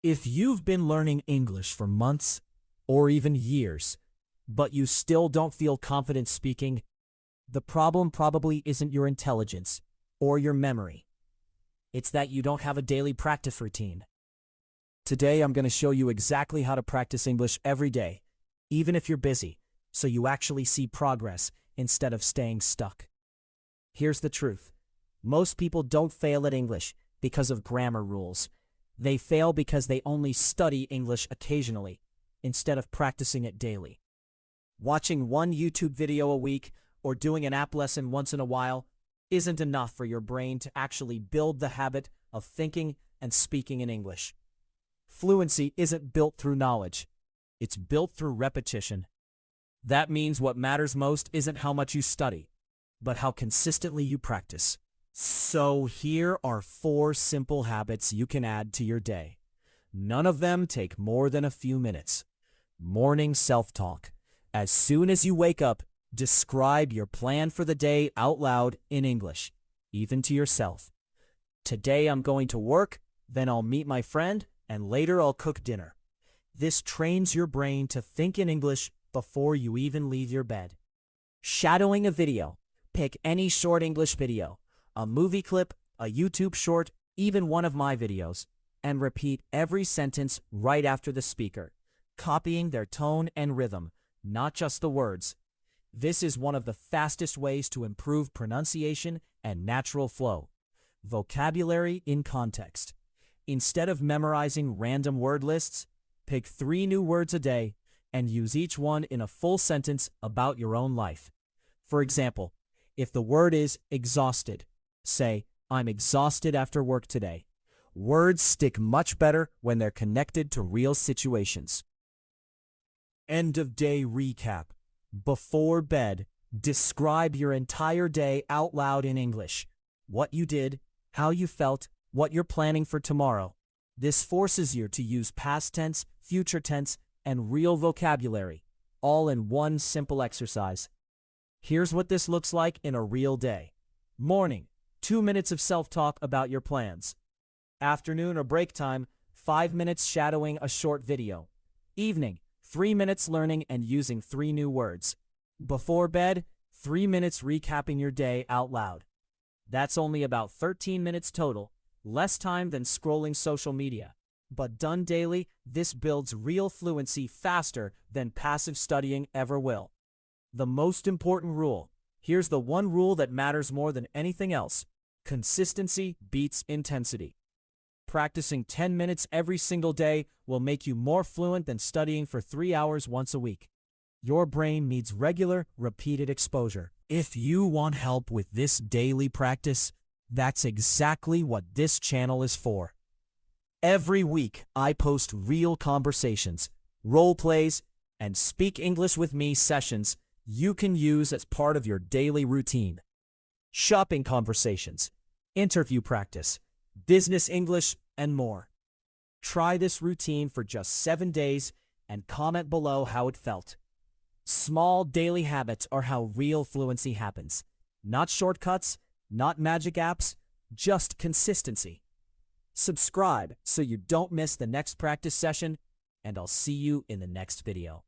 If you've been learning English for months or even years, but you still don't feel confident speaking, the problem probably isn't your intelligence or your memory. It's that you don't have a daily practice routine. Today, I'm going to show you exactly how to practice English every day, even if you're busy, so you actually see progress instead of staying stuck. Here's the truth. Most people don't fail at English because of grammar rules. They fail because they only study English occasionally, instead of practicing it daily. Watching one YouTube video a week or doing an app lesson once in a while isn't enough for your brain to actually build the habit of thinking and speaking in English. Fluency isn't built through knowledge. It's built through repetition. That means what matters most isn't how much you study, but how consistently you practice. So here are 4 simple habits you can add to your day. None of them take more than a few minutes. Morning self-talk. As soon as you wake up, describe your plan for the day out loud in English, even to yourself. Today I'm going to work, then I'll meet my friend, and later I'll cook dinner. This trains your brain to think in English before you even leave your bed. Shadowing a video. Pick any short English video, a movie clip, a YouTube short, even one of my videos, and repeat every sentence right after the speaker, copying their tone and rhythm, not just the words. This is one of the fastest ways to improve pronunciation and natural flow. Vocabulary in context. Instead of memorizing random word lists, pick 3 new words a day and use each one in a full sentence about your own life. For example, if the word is exhausted, say, "I'm exhausted after work today." Words stick much better when they're connected to real situations. End of day recap. Before bed, describe your entire day out loud in English. What you did, how you felt, what you're planning for tomorrow. This forces you to use past tense, future tense, and real vocabulary, all in one simple exercise. Here's what this looks like in a real day. Morning, 2 minutes of self-talk about your plans. Afternoon or break time, 5 minutes shadowing a short video. Evening, 3 minutes learning and using 3 new words. Before bed, 3 minutes recapping your day out loud. That's only about 13 minutes total, less time than scrolling social media. But done daily, this builds real fluency faster than passive studying ever will. The most important rule. Here's the one rule that matters more than anything else. Consistency beats intensity. Practicing 10 minutes every single day will make you more fluent than studying for 3 hours once a week. Your brain needs regular, repeated exposure. If you want help with this daily practice, that's exactly what this channel is for. Every week, I post real conversations, role plays, and Speak English with Me sessions you can use as part of your daily routine. Shopping conversations, interview practice, business English, and more. Try this routine for just 7 days and comment below how it felt. Small daily habits are how real fluency happens. Not shortcuts, not magic apps, just consistency. Subscribe so you don't miss the next practice session, and I'll see you in the next video.